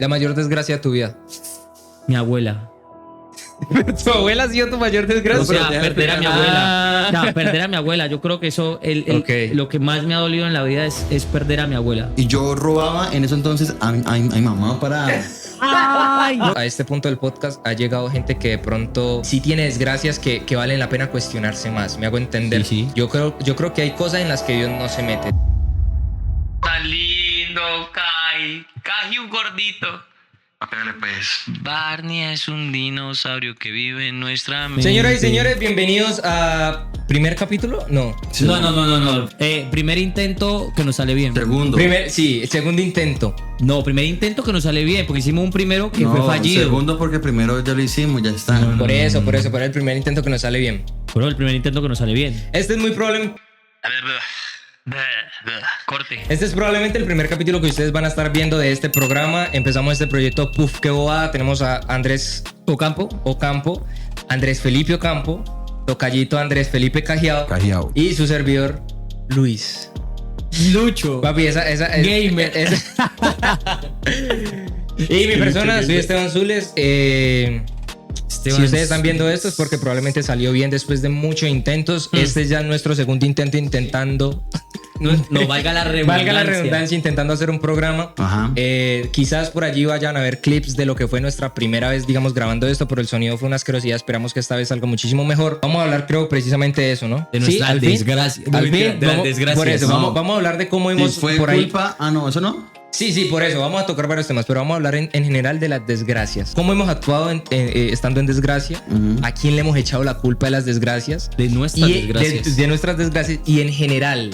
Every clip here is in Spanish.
La mayor desgracia de tu vida. Mi abuela. ¿Tu abuela ha sido tu mayor desgracia? O sea, perder a mi abuela. O sea, perder a mi abuela. Yo creo que eso, Ok. lo que más me ha dolido en la vida es perder a mi abuela. Y yo robaba en eso entonces a mi mamá para... A este punto del podcast ha llegado gente que de pronto sí tiene desgracias que valen la pena cuestionarse más. Me hago entender. Sí, sí. Yo creo que hay cosas en las que Dios no se mete. Tan lindo, Kai. Kai, un gordito. Apégale pues. Barney es un dinosaurio que vive en nuestra mente. Señoras y señores, bienvenidos a primer capítulo. No. Sí. No. Primer intento que nos sale bien. Segundo. Segundo intento. No, primer intento que nos sale bien, porque hicimos un primero que fue fallido. Segundo porque primero ya lo hicimos, ya está. Por eso, pero el primer intento que nos sale bien. Pero el primer intento que nos sale bien. Este es muy probablemente. Corte. Este es probablemente el primer capítulo que ustedes van a estar viendo de este programa. Empezamos este proyecto Puf, qué bobada. Tenemos a Andrés Ocampo, Andrés Felipe Ocampo, tocallito Andrés Felipe Cajiao. y su servidor Luis. Lucho. Papi, esa Gamer. Y mi persona, soy Esteban Zules. Si ustedes están viendo esto es porque probablemente salió bien después de muchos intentos. Este es ya nuestro segundo intento intentando. No, valga la redundancia. Valga la redundancia, intentando hacer un programa. Ajá. Quizás por allí vayan a ver clips de lo que fue nuestra primera vez, digamos, grabando esto, pero el sonido fue una asquerosidad. Esperamos que esta vez salga muchísimo mejor. Vamos a hablar, creo, precisamente de eso, ¿no? De nuestra al fin. desgracia. Al fin, De las vamos- desgracias. por eso, No. vamos a hablar de cómo hemos Si fue por ahí. culpa... Ah, no, eso no. Sí, por eso. Vamos a tocar varios temas, pero vamos a hablar en general de las desgracias. ¿Cómo hemos actuado estando en desgracia? Ujú. ¿A quién le hemos echado la culpa de las desgracias? De nuestras Y desgracias. de nuestras desgracias y en general.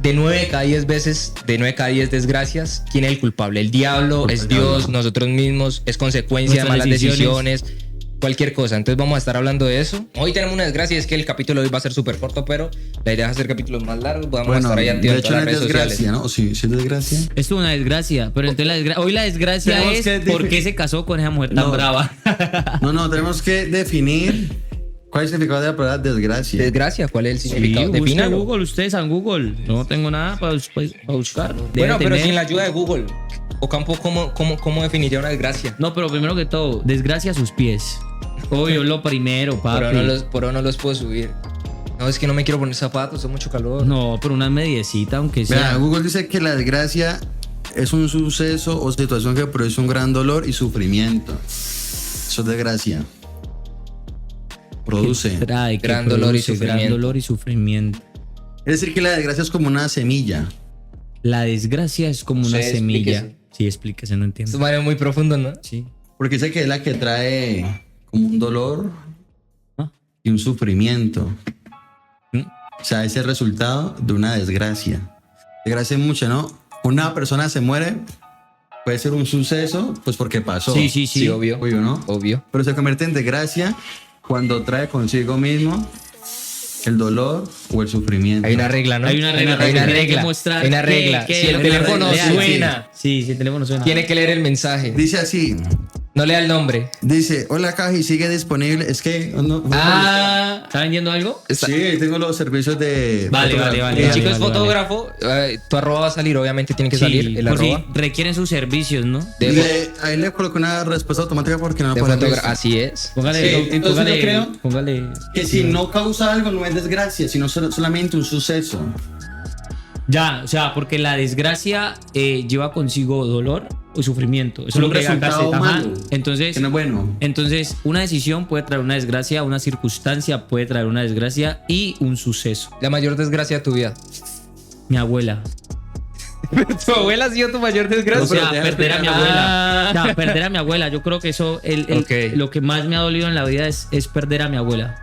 De 9 de cada 10 veces, de 9 de cada 10 desgracias, ¿quién es el culpable? ¿El diablo? ¿Es Dios? ¿Nosotros mismos? ¿Es consecuencia de Nuestras malas decisiones. decisiones? Cualquier cosa. Entonces vamos a estar hablando de eso. Hoy tenemos una desgracia, es que el capítulo de hoy va a ser súper corto, pero la idea es hacer capítulos más largos. Vamos a estar ahí de activos en hecho todas no las es redes desgracia, sociales. ¿no? Sí, sí es desgracia. Esto es una desgracia, pero entonces hoy la desgracia Tenemos es que por qué se casó con esa mujer tan No. brava. No, tenemos que definir cuál es el significado de la palabra desgracia. Desgracia, ¿cuál es el significado? busque Defínalo. Google, ustedes en Google. No tengo nada para buscar. Bueno, Debe pero tener- sin la ayuda de Google. Ocampo, ¿cómo definiría una desgracia? No, pero primero que todo, desgracia a sus pies. Obvio, lo primero, papi. Por ahora no los puedo subir. No, es que no me quiero poner zapatos, hace mucho calor. No, pero una mediecita, aunque Vea, sea. Google dice que la desgracia es un suceso o situación que produce un gran dolor y sufrimiento. Eso es desgracia. Produce. Trae, que Gran dolor y produce sufrimiento. Gran dolor y sufrimiento. Es decir, que la desgracia es como una semilla. La desgracia es como una Sí, semilla. explíquese. Sí, explíquese, no Es entiendo. muy profundo, ¿no? Sí. Porque dice que es la que trae como un dolor Ah. y un sufrimiento. ¿Mm? O sea, es el resultado de una desgracia. Desgracia es mucho, ¿no? Una persona se muere, puede ser un suceso, pues porque pasó. Sí, Sí, obvio. Obvio, ¿no? Obvio. Pero se convierte en desgracia cuando trae consigo mismo el dolor o el sufrimiento. Hay una regla, ¿no? Hay una regla. Hay una tiene que regla. mostrar Hay una que- regla. que- Si el una teléfono regla. suena, Sí, si el teléfono suena. tiene que leer el mensaje. Dice así, No lea el nombre. dice, hola Caji, sigue disponible. Es que... No, ¿Está vendiendo algo? Está- sí, tengo los servicios de... Vale, fotografía. vale, el chico es vale. fotógrafo. Tu arroba va a salir, obviamente tiene que salir el por si arroba. requieren sus servicios, ¿no? Ahí le coloqué una respuesta automática porque no De pone fotógrafo. Así es. Póngale, Sí, entonces yo creo póngale. que si no causa algo no es desgracia, sino solamente un suceso. Ya, o sea, porque la desgracia lleva consigo dolor o sufrimiento. Eso es lo Un que resultado acá malo, Entonces, que no es bueno. entonces, una decisión puede traer una desgracia, una circunstancia puede traer una desgracia y un suceso. La mayor desgracia de tu vida. Mi abuela. ¿Tu abuela ha sido tu mayor O desgracia? sea, deja perder a mi explicar. abuela. O sea, perder a mi abuela. Yo creo que eso, Ok. lo que más me ha dolido en la vida es perder a mi abuela.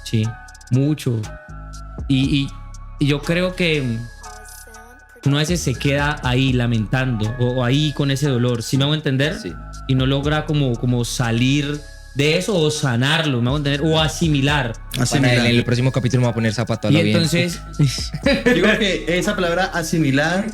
Sí, mucho. Y yo creo que uno a veces se queda ahí lamentando o ahí con ese dolor. ¿Sí me hago entender? Sí. Y no logra como salir de eso o sanarlo, ¿me hago entender? O asimilar. Asimilar. En el próximo capítulo me voy a poner zapato a Y lo bien. entonces, Digo que esa palabra asimilar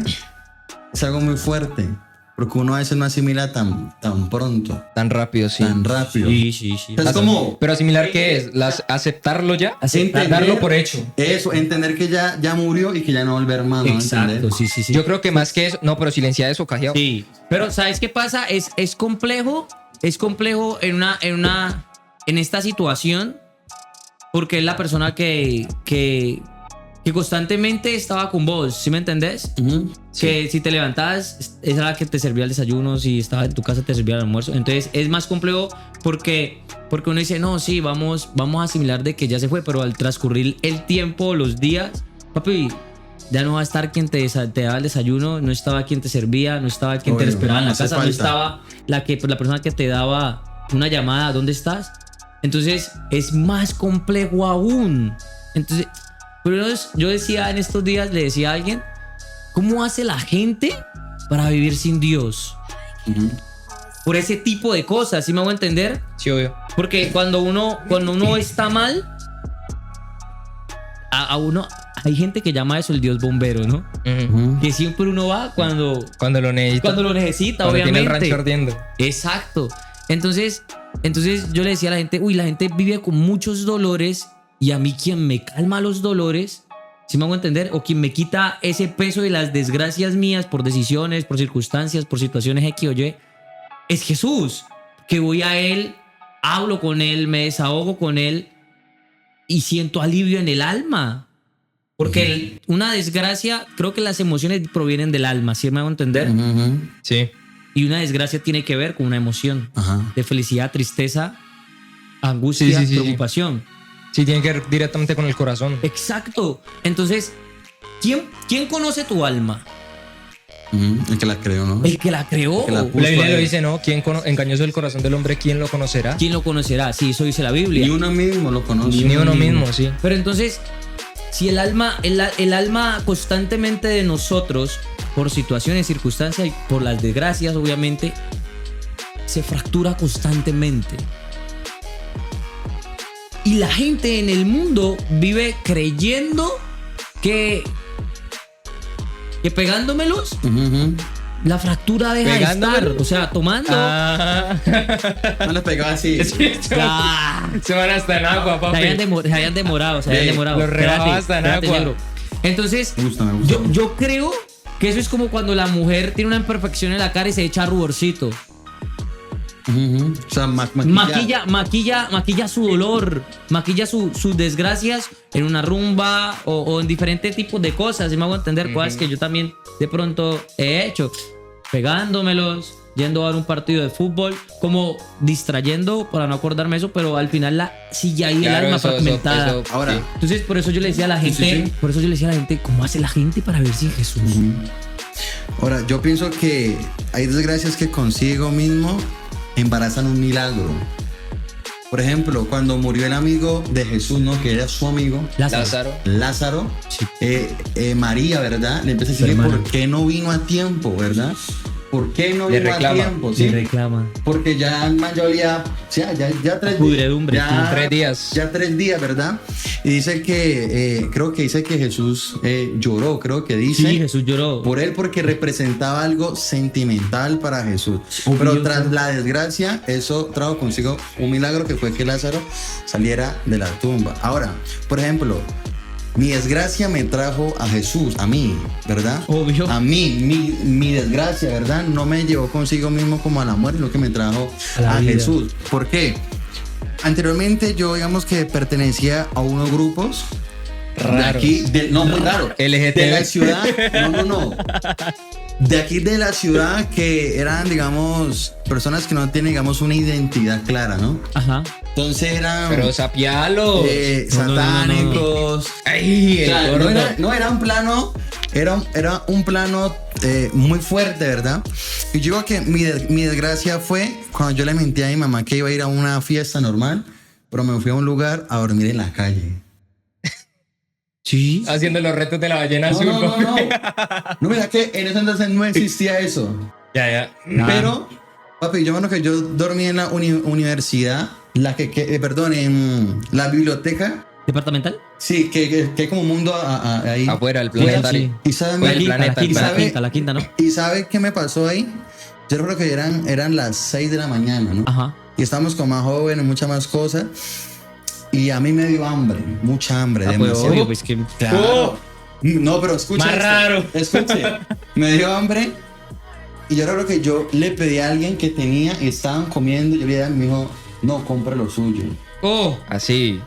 es algo muy fuerte. porque uno a veces no asimila tan pronto, Tan rápido, sí. tan rápido. Sí. Es como Pero asimilar, ¿qué es? ¿Aceptarlo ya? Entender- Darlo por hecho. eso, entender que ya murió y que ya no volver más, ¿no? Exacto, ¿Entender? sí. Yo creo que más que eso... No, pero silenciar eso, cajeado. Sí, pero ¿sabes qué pasa? Es complejo en esta situación porque es la persona que constantemente estaba con vos, ¿sí me entendés? Ujú. Que si te levantabas, esa era la que te servía el desayuno, si estaba en tu casa te servía el almuerzo. Entonces es más complejo porque uno dice, no, sí, vamos a asimilar de que ya se fue, pero al transcurrir el tiempo, los días, papi, ya no va a estar quien te daba el desayuno, no estaba quien te servía, no estaba quien te Obvio, esperaba en la hace casa, no falta. estaba la persona que te daba una llamada, ¿dónde estás? Entonces es más complejo aún. Entonces, pero yo decía en estos días, le decía a alguien, ¿cómo hace la gente para vivir sin Dios? Ujú. Por ese tipo de cosas, ¿sí me hago entender? Sí, obvio. Porque cuando uno está mal, a uno hay gente que llama eso el Dios bombero, ¿no? Ujú. Ujú. Que siempre uno va cuando Cuando lo necesita. lo necesita, Cuando tiene obviamente. el rancho ardiendo. Exacto. Entonces yo le decía a la gente, la gente vive con muchos dolores y a mí quien me calma los dolores, ¿sí me hago entender? O quien me quita ese peso de las desgracias mías por decisiones, por circunstancias, por situaciones X o Y, es Jesús. Que voy a Él, hablo con Él, me desahogo con Él y siento alivio en el alma. Porque una desgracia, creo que las emociones provienen del alma, ¿sí me hago entender? Ujú. Sí. Y una desgracia tiene que ver con una emoción Ajá. de felicidad, tristeza, angustia, Sí. preocupación. Sí, tiene que ver directamente con el corazón. Exacto. Entonces, ¿quién conoce tu alma? Ujú. El que la creo, ¿no? El que la creó. Que la puso La Biblia ahí. lo dice, ¿no? Engañoso el corazón del hombre, ¿quién lo conocerá? ¿Quién lo conocerá? Sí, eso dice la Biblia. Ni uno mismo lo conoce. Ni uno mismo, sí. Pero entonces, si el alma constantemente de nosotros, por situaciones, circunstancias y por las desgracias, obviamente, se fractura constantemente. Y la gente en el mundo vive creyendo que pegándomelos, Ujú. la fractura deja de estar. ¿Pegándomelos? O sea, tomando. Ah. No les pegaba así. Ah, Se van hasta en agua, se habían papi. demorado. Los rebajaba hasta en agua. negro. Entonces, Me gusta, me gusta. yo creo que eso es como cuando la mujer tiene una imperfección en la cara y se echa ruborcito. Ujú. O sea, maquillar. Maquilla su dolor, maquilla sus desgracias en una rumba o en diferentes tipos de cosas. Y me hago entender cosas que yo también de pronto he hecho, pegándomelos, yendo a ver un partido de fútbol, como distrayendo para no acordarme eso, pero al final sigue ahí Claro, el alma eso, fragmentada. eso, Ahora, sí. Entonces por eso yo le decía a la gente, ¿cómo hace la gente para vivir sin Jesús? ahora, yo pienso que hay desgracias que consigo mismo embarazan un milagro. Por ejemplo, cuando murió el amigo de Jesús, ¿no? Que era su amigo, Lázaro. Lázaro, Sí. María, ¿verdad? Le empieza a decir Su que hermano. por qué no vino a tiempo, ¿verdad? ¿Por qué no Le vino reclama. a tiempo? Se ¿sí? reclama. Porque ya el man ya olía, ya 3 Pudredumbre, días. 3 días. Ya 3 días, ¿verdad? Y dice que, creo que dice que Jesús lloró, creo que dice. Sí, Jesús lloró. Por él porque representaba algo sentimental para Jesús. Obvio. Pero tras la desgracia, eso trajo consigo un milagro que fue que Lázaro saliera de la tumba. Ahora, por ejemplo, mi desgracia me trajo a Jesús, a mí, ¿verdad? Obvio. A mí, mi desgracia, ¿verdad? No me llevó consigo mismo como a la muerte, lo que me trajo A la a vida. Jesús. ¿Por qué? Anteriormente yo, digamos que pertenecía a unos grupos de Raros. aquí, no, muy raro. LGTB. De la ciudad, no. De aquí de la ciudad que eran, digamos, personas que no tienen, digamos, una identidad clara, ¿no? Ajá. Entonces eran Pero sapialos. satánicos. Ay, O el sea, gordo. era un plano, era un plano muy fuerte, ¿verdad? Y yo digo que mi desgracia fue cuando yo le mentí a mi mamá que iba a ir a una fiesta normal, pero me fui a un lugar a dormir en la calle. Sí. Haciendo los retos de la ballena No, azul. no, no, papi. no. No, mira que en ese entonces no existía eso. Ya. Pero, papi, yo que yo dormí en la universidad, perdón, en la biblioteca. ¿Departamental? Sí, que hay como un mundo ahí. Afuera, el Fuera, planetario. sí. ¿Y sabe, Fue el planeta, y sabe- la quinta, ¿no? ¿Y sabe qué me pasó ahí? Yo creo que eran las 6 de la mañana, ¿no? Ajá. Y estábamos con más jóvenes, muchas más cosas. Y a mí me dio hambre, mucha hambre, Pues demasiado. obvio, pues que... Claro. No, pero escucha. Más esto. raro. Escuche. Me dio hambre. Y yo creo que yo le pedí a alguien que tenía y estaban comiendo. Yo le dije, me dijo, no, compre lo suyo. Oh, así.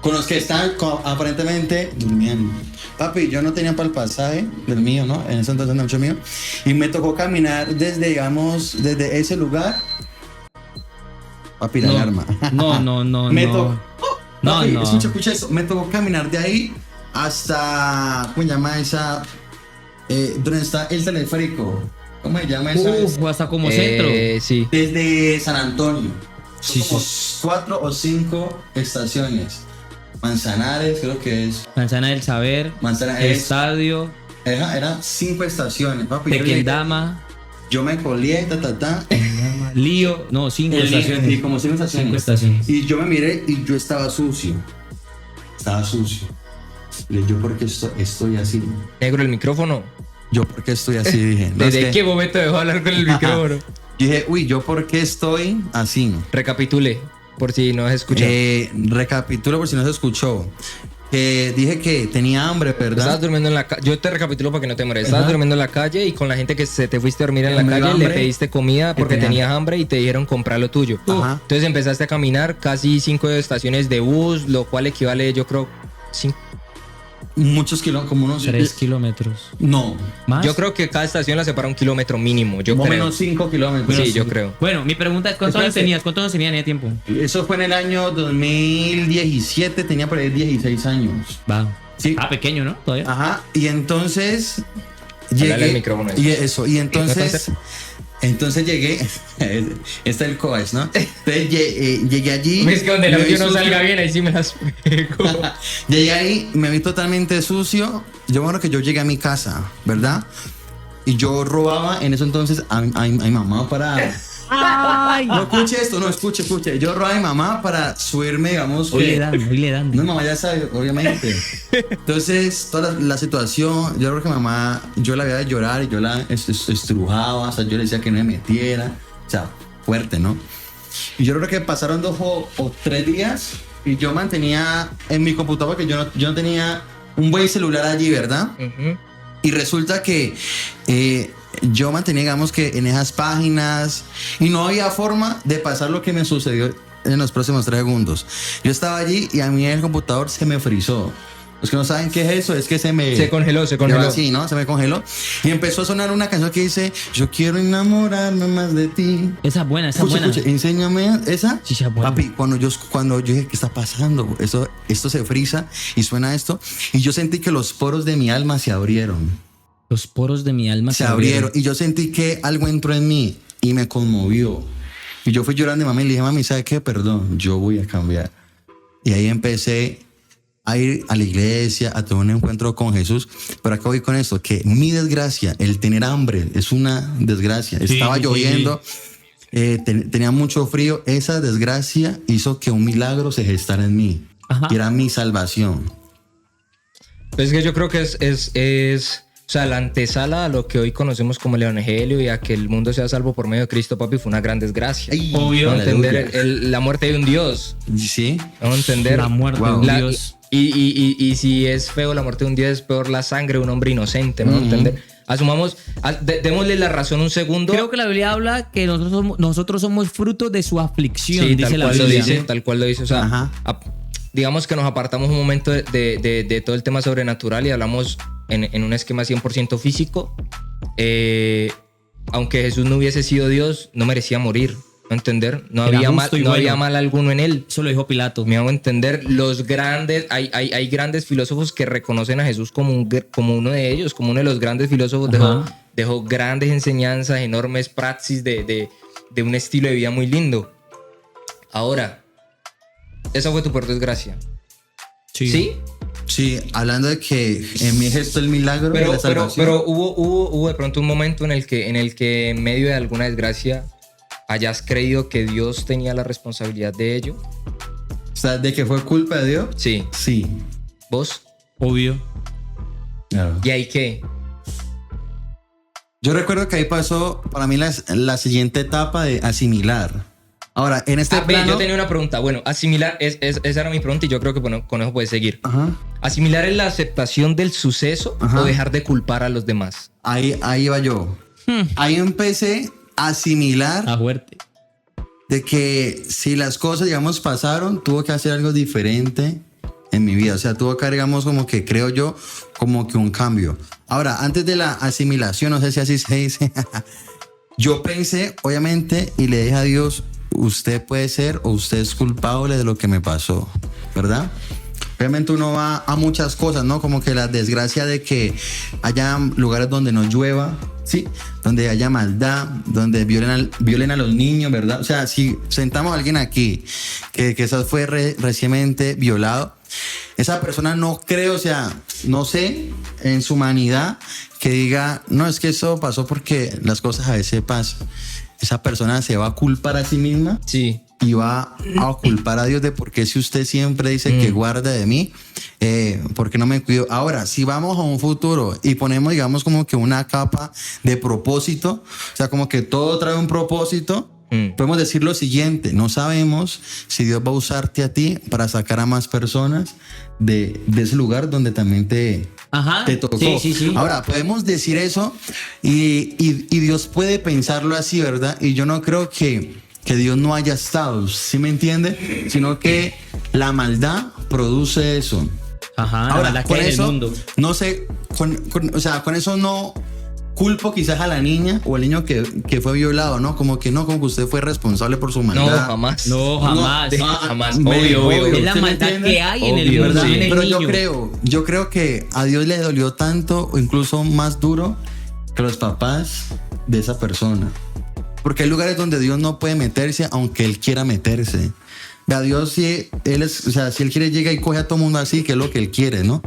Con los que están aparentemente durmiendo. Papi, yo no tenía para el pasaje del mío, ¿no? En ese entonces no mucho mío. Y me tocó caminar desde ese lugar. Papi, la alarma. No. Me tocó. No, Papi, no. escucha eso. Me tocó caminar de ahí hasta. ¿Cómo se llama esa? ¿Dónde está el teleférico? ¿Cómo se llama esa? O hasta como centro. Sí. Desde San Antonio. Sí, Son como sí. 4 o 5 estaciones. Manzanares, creo que es. Manzana del Saber, Manzanares. Estadio, Eran 5 estaciones, papi. Yo llegué- Tequendama, Yo me colé, Lío, no, 5 Sí, estaciones. como 5 estaciones. 5 estaciones. Y yo me miré y yo estaba sucio. Estaba sucio. Y yo, ¿por qué estoy así? Negro el micrófono. Yo, ¿por qué estoy así? Dije. No, es ¿Desde que- qué momento dejó de hablar con el micrófono? Dije, uy, ¿yo por qué estoy así? Recapitule, por si no se escucha. Recapitulo por si no se escuchó. Dije que tenía hambre, Estabas ¿verdad? durmiendo en la calle. Yo te recapitulo para que no te mueras. Estabas Ajá. durmiendo en la calle y con la gente que se te fuiste a dormir en la Me dio calle le hambre. pediste comida porque tenía tenías hambre y te dijeron comprar lo tuyo. Ajá. Entonces empezaste a caminar casi 5 estaciones de bus, lo cual equivale, yo creo, Muchos kilómetros, como unos 3 kilómetros. No, ¿Más? yo creo que cada estación la separa 1 kilómetro mínimo. Yo más o creo. menos 5 kilómetros. Sí, yo creo. Bueno, mi pregunta es: ¿cuántos años Espérate. tenías? ¿Cuántos años tenías en ese tiempo? Eso fue en el año 2017, tenía por ahí 16 años. Va. Sí. Ah, pequeño, ¿no? Todavía. Ajá, y entonces Háblale al micrófono. y eso, y No entonces llegué, está el coach, ¿no? Entonces llegué allí. Es que donde el me vi audio no sucio. salga bien, ahí sí me las pego. Llegué ahí, me vi totalmente sucio. Yo bueno que yo llegué a mi casa, ¿verdad? Y yo robaba en eso entonces a mi mamá para... ¡Ay! No escuche esto, no, escuche. Yo robaba a mi mamá para subirme, digamos, Hoy le que... dan. No, mamá ya sabe, obviamente. Entonces, toda la situación, yo creo que mamá, yo la veía de llorar y yo la estrujaba, o sea, yo le decía que no me metiera, o sea, fuerte, ¿no? Y yo creo que pasaron 2 o 3 días y yo mantenía en mi computadora, porque yo no tenía un buen celular allí, ¿verdad? Ujú. Y resulta que yo mantenía, digamos que en esas páginas y no había forma de pasar lo que me sucedió en los próximos 3 segundos. Yo estaba allí y a mí el computador se me frizó. Los que no saben qué es eso, es que se congeló. así, ¿no? Se me congeló. Y empezó a sonar una canción que dice, yo quiero enamorarme más de ti. Esa es buena, esa es buena. Escucha, enséñame esa. Sí, esa es buena. Papi, cuando yo dije, ¿qué está pasando? Esto se frisa y suena esto. Y yo sentí que los poros de mi alma se abrieron. Los poros de mi alma Se abrieron. Y yo sentí que algo entró en mí y me conmovió. Y yo fui llorando a mi mamá y le dije, mami, ¿sabes qué? Perdón, yo voy a cambiar. Y ahí empecé a ir a la iglesia, a tener un encuentro con Jesús. Pero acá voy con esto, que mi desgracia, el tener hambre, es una desgracia. Estaba lloviendo, tenía mucho frío. Esa desgracia hizo que un milagro se gestara en mí. Ajá. Que era mi salvación. Pues es que yo creo que o sea, la antesala a lo que hoy conocemos como el Evangelio y a que el mundo sea salvo por medio de Cristo, papi, fue una gran desgracia. Ay, Vamos a aleluya. entender la muerte de un Dios. Sí. Vamos a entender La muerte Wow. de un La- Dios. y si es feo la muerte de un Dios, es peor la sangre de un hombre inocente. ¿No? ¿Entender? Asumamos, démosle la razón un segundo. Creo que la Biblia habla que nosotros somos frutos de su aflicción, Sí, dice tal la cual lo Biblia. dice, tal cual lo dice. O sea, Ajá. digamos que nos apartamos un momento de todo el tema sobrenatural y hablamos en un esquema 100% físico. Aunque Jesús no hubiese sido Dios, no merecía morir. ¿No entender? No Era había justo y bueno. había mal alguno en él. Eso lo dijo Pilato. Me hago entender, hay grandes filósofos que reconocen a Jesús como uno de ellos, como uno de los grandes filósofos. Ajá. Dejó grandes enseñanzas, enormes praxis de un estilo de vida muy lindo. Ahora, esa fue tu peor desgracia. ¿Sí? Sí, hablando de que en mí gestó el milagro de la salvación. Pero hubo de pronto un momento en el que en medio de alguna desgracia hayas creído que Dios tenía la responsabilidad de ello. O sea, de que fue culpa de Dios. Sí. Sí. ¿Vos? Obvio. Claro. ¿Y ahí qué? Yo recuerdo que ahí pasó para mí la siguiente etapa de asimilar. Ahora, en este Ve, plano... yo tenía una pregunta. Bueno, asimilar, esa era mi pregunta y yo creo que bueno, con eso puedes seguir. Ajá. ¿Asimilar es la aceptación del suceso Ajá. o dejar de culpar a los demás? Ahí va yo. Ahí empecé a asimilar A fuerte. de que si las cosas, digamos, pasaron, tuvo que hacer algo diferente en mi vida. O sea, tuvo que, digamos, como que creo yo, como que un cambio. Ahora, antes de la asimilación, no sé si así se dice, yo pensé, obviamente, y le dije a Dios, usted puede ser o usted es culpable de lo que me pasó, ¿verdad? Obviamente uno va a muchas cosas, ¿no? Como que la desgracia de que haya lugares donde no llueva, ¿sí? Donde haya maldad, donde violen a los niños, ¿verdad? O sea, si sentamos a alguien aquí que quizás fue recientemente violado, esa persona no creo, o sea, no sé, en su humanidad que diga, no, es que eso pasó porque las cosas a veces pasan. Esa persona se va a culpar a sí misma. Sí. Y va a culpar a Dios de por qué si usted siempre dice que guarda de mí, ¿por qué no me cuido? Ahora, si vamos a un futuro y ponemos, digamos, como que una capa de propósito, o sea, como que todo trae un propósito, podemos decir lo siguiente: no sabemos si Dios va a usarte a ti para sacar a más personas de ese lugar donde también te tocó. Sí. Ahora, podemos decir eso y Dios puede pensarlo así, ¿verdad? Y yo no creo que Dios no haya estado, ¿sí me entiende? Sino que la maldad produce eso. Ajá. Ahora, la con que hay en eso, el mundo. no sé, o sea, con eso no culpo quizás a la niña o al niño que fue violado, ¿no? Como que usted fue responsable por su No, maldad. jamás. No, jamás. Jamás. Obvio. Es la ¿Sí me maldad entiende? que hay en el Obvio, mundo, sí. no en el Pero niño. yo creo que a Dios le dolió tanto o incluso más duro que los papás de esa persona. Porque hay lugares donde Dios no puede meterse aunque Él quiera meterse. A Dios, si Él quiere, llega y coge a todo mundo así, que es lo que Él quiere, ¿no?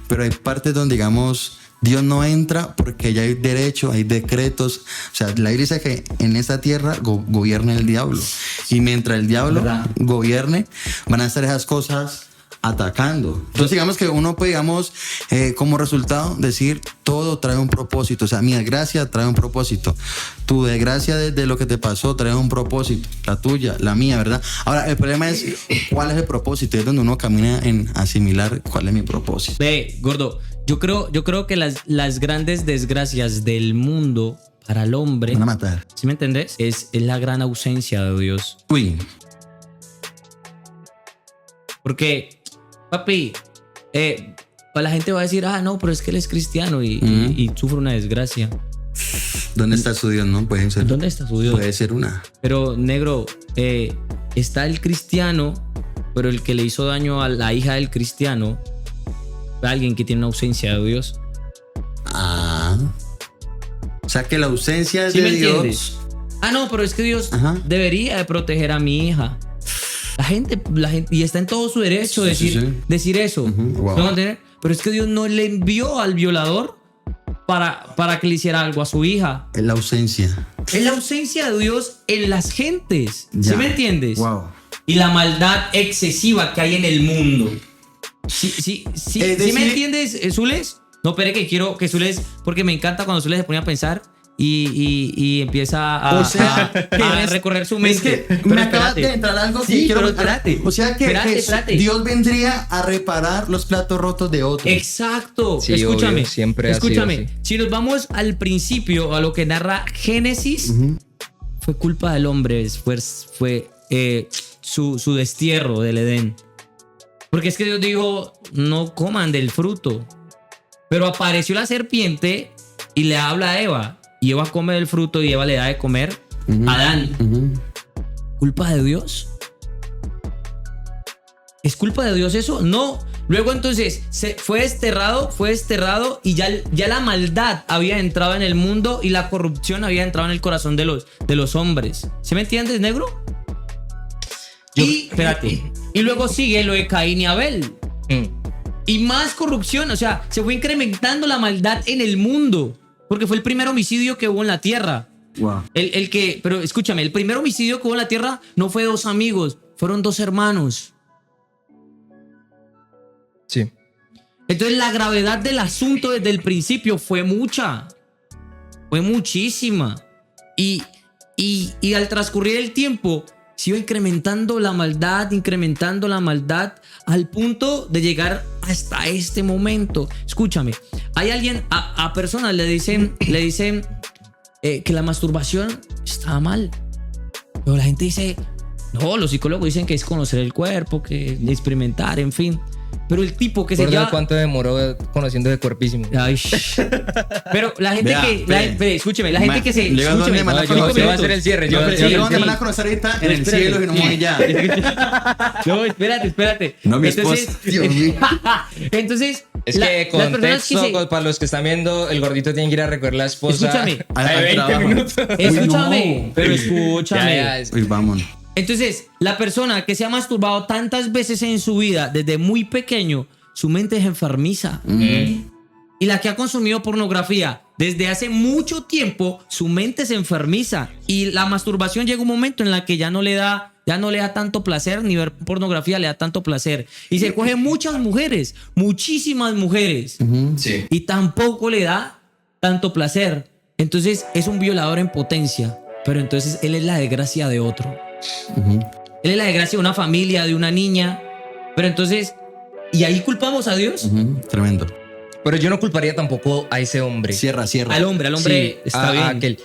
Pero hay partes donde, digamos, Dios no entra porque ya hay derechos, hay decretos. O sea, la Biblia dice que en esta tierra gobierna el diablo. Y mientras el diablo gobierne, van a estar esas cosas atacando. Entonces, digamos que uno puede, digamos, como resultado decir, todo trae un propósito. O sea, mi desgracia trae un propósito. Tu desgracia de lo que te pasó trae un propósito. La tuya, la mía, ¿verdad? Ahora, el problema es cuál es el propósito. Es donde uno camina en asimilar cuál es mi propósito. Ve, gordo, yo creo que las grandes desgracias del mundo para el hombre, Van a matar. ¿sí me entendés? Es la gran ausencia de Dios. Uy. Porque, papi, la gente va a decir, no, pero es que él es cristiano y sufre una desgracia. ¿Dónde está su Dios? No puede ser. ¿Dónde está su Dios? Puede ser una. Pero, negro, está el cristiano, pero el que le hizo daño a la hija del cristiano fue alguien que tiene una ausencia de Dios. O sea que la ausencia es ¿Sí de me Dios. entiendes? No, pero es que Dios Ajá. debería de proteger a mi hija. La gente, y está en todo su derecho decir eso. Wow. ¿Me van a entender? Pero es que Dios no le envió al violador para que le hiciera algo a su hija. Es la ausencia. Es la ausencia de Dios en las gentes. Ya. ¿Sí me entiendes? Wow. Y la maldad excesiva que hay en el mundo. ¿Sí me entiendes, Zules? No, espere que quiero que Zules, porque me encanta cuando Zules se pone a pensar y empieza a recorrer su mente. Es que me acaba de entrar algo que quiero... pero espérate. O sea que Espérate. Dios vendría a reparar los platos rotos de otros. Exacto. Sí, Escúchame. obvio, siempre ha sido así. Si nos vamos al principio, a lo que narra Génesis, fue culpa del hombre, fue su destierro del Edén. Porque es que Dios dijo, no coman del fruto. Pero apareció la serpiente y le habla a Eva. Y Eva come del fruto y Eva le da de comer a Adán. ¿Culpa de Dios? ¿Es culpa de Dios eso? No. Luego entonces fue desterrado y ya la maldad había entrado en el mundo y la corrupción había entrado en el corazón de los hombres. ¿Sí me entiendes, negro? Espérate. Y luego sigue lo de Caín y Abel. Y más corrupción, o sea, se fue incrementando la maldad en el mundo. Porque fue el primer homicidio que hubo en la tierra. Wow. Pero escúchame, el primer homicidio que hubo en la tierra no fue 2 amigos, fueron 2 hermanos. Sí. Entonces la gravedad del asunto desde el principio fue mucha. Fue muchísima. Y al transcurrir el tiempo, se iba incrementando la maldad, al punto de llegar hasta este momento. Escúchame, hay alguien, a personas le dicen que la masturbación está mal. Pero la gente dice, no, los psicólogos dicen que es conocer el cuerpo, que experimentar, en fin. Pero el tipo que se llama... ¿Cuánto demoró conociendo de cuerpísimo? Ay, pero la gente escúcheme, la gente que se... Llega donde me van a Yo conocer. voy a hacer el cierre. Yo sí. donde me van a conocer ahorita en el Espérate. cielo y no voy allá. No, espérate. No, mi Entonces, esposa. Dios mío. entonces, Es que las personas contexto, que se... para los que están viendo, el gordito tiene que ir a recoger la esposa. Escúchame. Hay 20 trabajo. minutos. Escúchame, no. pero escúchame. Ya, Uy, vámonos. Entonces, la persona que se ha masturbado tantas veces en su vida, desde muy pequeño, su mente es enfermiza. Y la que ha consumido pornografía desde hace mucho tiempo, su mente se enfermiza. Y la masturbación llega un momento en la que ya no le da tanto placer, ni ver pornografía le da tanto placer. Y se coge muchas mujeres, muchísimas mujeres. Sí. Y tampoco le da tanto placer. Entonces es un violador en potencia. Pero entonces él es la desgracia de otro. Él es la desgracia de una familia, de una niña. Pero entonces, ¿y ahí culpamos a Dios? Tremendo. Pero yo no culparía tampoco a ese hombre. Cierra. Al hombre Sí, está a bien. aquel.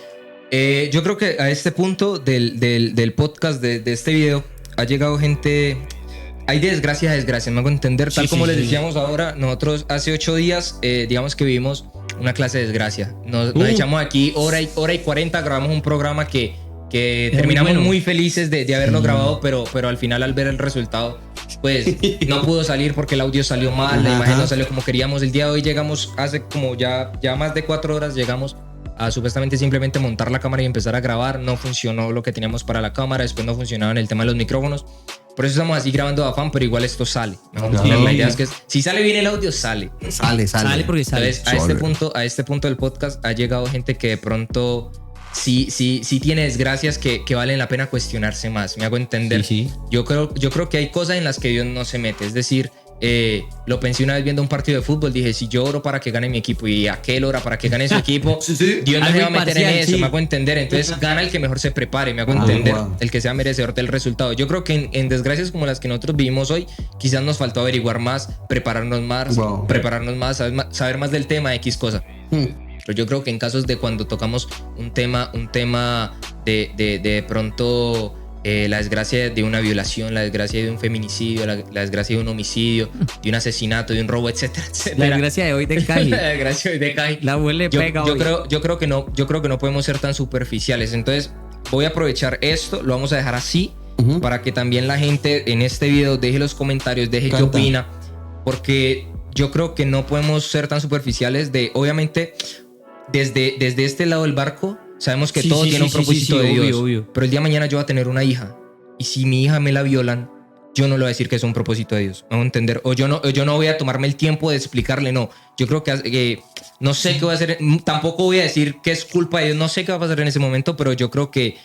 Yo creo que a este punto del podcast, de este video, ha llegado gente... Hay de desgracia a desgracia, me hago entender. Tal como les decíamos ahora, nosotros hace 8 días, digamos que vivimos una clase de desgracia. Nos echamos aquí hora y 40, grabamos un programa que terminamos muy bueno. muy felices de haberlo grabado, pero al final, al ver el resultado, pues no pudo salir porque el audio salió mal, la imagen no salió como queríamos. El día de hoy llegamos, hace como ya más de 4 horas, llegamos a supuestamente simplemente montar la cámara y empezar a grabar. No funcionó lo que teníamos para la cámara, después no funcionaba en el tema de los micrófonos. Por eso estamos así grabando de afán, pero igual esto sale. La idea es que si sale bien el audio, sale. Sale porque sale. Entonces, a este punto del podcast ha llegado gente que de pronto sí tiene desgracias que valen la pena cuestionarse más. Me hago entender. Sí. Yo creo que hay cosas en las que Dios no se mete. Es decir, lo pensé una vez viendo un partido de fútbol. Dije, si yo oro para que gane mi equipo y aquel ora para que gane su equipo, Dios no Algo se va a meter imparcial, en eso. sí. Me hago entender. Entonces gana el que mejor se prepare. Me hago entender. Wow. El que sea merecedor del resultado. Yo creo que en desgracias como las que nosotros vivimos hoy, quizás nos faltó averiguar más, prepararnos más, saber más del tema, X cosa. Pero yo creo que en casos de cuando tocamos un tema de pronto la desgracia de una violación, la desgracia de un feminicidio, la desgracia de un homicidio, de un asesinato, de un robo, etcétera, etcétera. La desgracia de hoy de Caji. La desgracia de hoy de Caji. La huele pega hoy. Yo creo que no podemos ser tan superficiales. Entonces voy a aprovechar esto, lo vamos a dejar así para que también la gente en este video deje los comentarios, deje qué opina, porque yo creo que no podemos ser tan superficiales de, obviamente, desde este lado del barco sabemos que todo tiene un propósito de Dios, obvio. pero el día de mañana yo voy a tener una hija y si mi hija me la violan, yo no le voy a decir que es un propósito de Dios, ¿me voy a entender? O yo no voy a tomarme el tiempo de explicarle, no. Yo creo que no sé qué voy a hacer, tampoco voy a decir que es culpa de Dios, no sé qué va a pasar en ese momento, pero yo creo que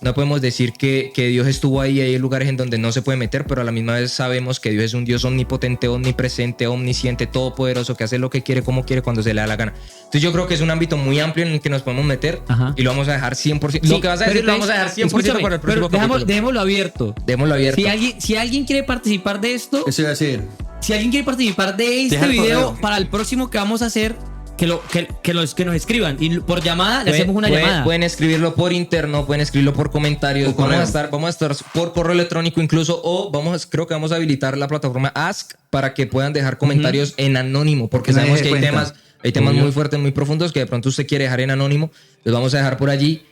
no podemos decir que Dios estuvo ahí. Hay lugares en donde no se puede meter, pero a la misma vez sabemos que Dios es un Dios omnipotente, omnipresente, omnisciente, todopoderoso, que hace lo que quiere, como quiere, cuando se le da la gana. Entonces yo creo que es un ámbito muy amplio en el que nos podemos meter. Y lo vamos a dejar 100%. Sí, lo que vas a decir lo vamos a dejar 100% para el próximo capítulo. Dejémoslo abierto. Démoslo abierto. Si alguien quiere participar de esto, Eso iba a decir. si alguien quiere participar de este Deja el video correo. para el próximo que vamos a hacer, que nos escriban y por llamada le hacemos una llamada. Pueden escribirlo por interno, pueden escribirlo por comentarios. Vamos a estar por correo electrónico incluso, o creo que vamos a habilitar la plataforma Ask para que puedan dejar comentarios en anónimo, porque sabemos que hay temas muy fuertes, muy profundos que de pronto usted quiere dejar en anónimo. Los vamos a dejar por allí.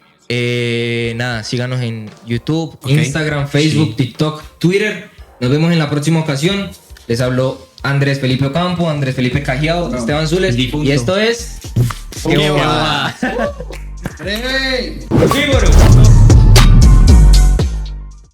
Nada, síganos en YouTube, Instagram, Facebook, TikTok, Twitter. Nos vemos en la próxima ocasión. Les habló Andrés Felipe Ocampo, Andrés Felipe Cajiao, Esteban Zules. Y esto es... ¡Qué bobada! ¡Hey! ¡Fígaro!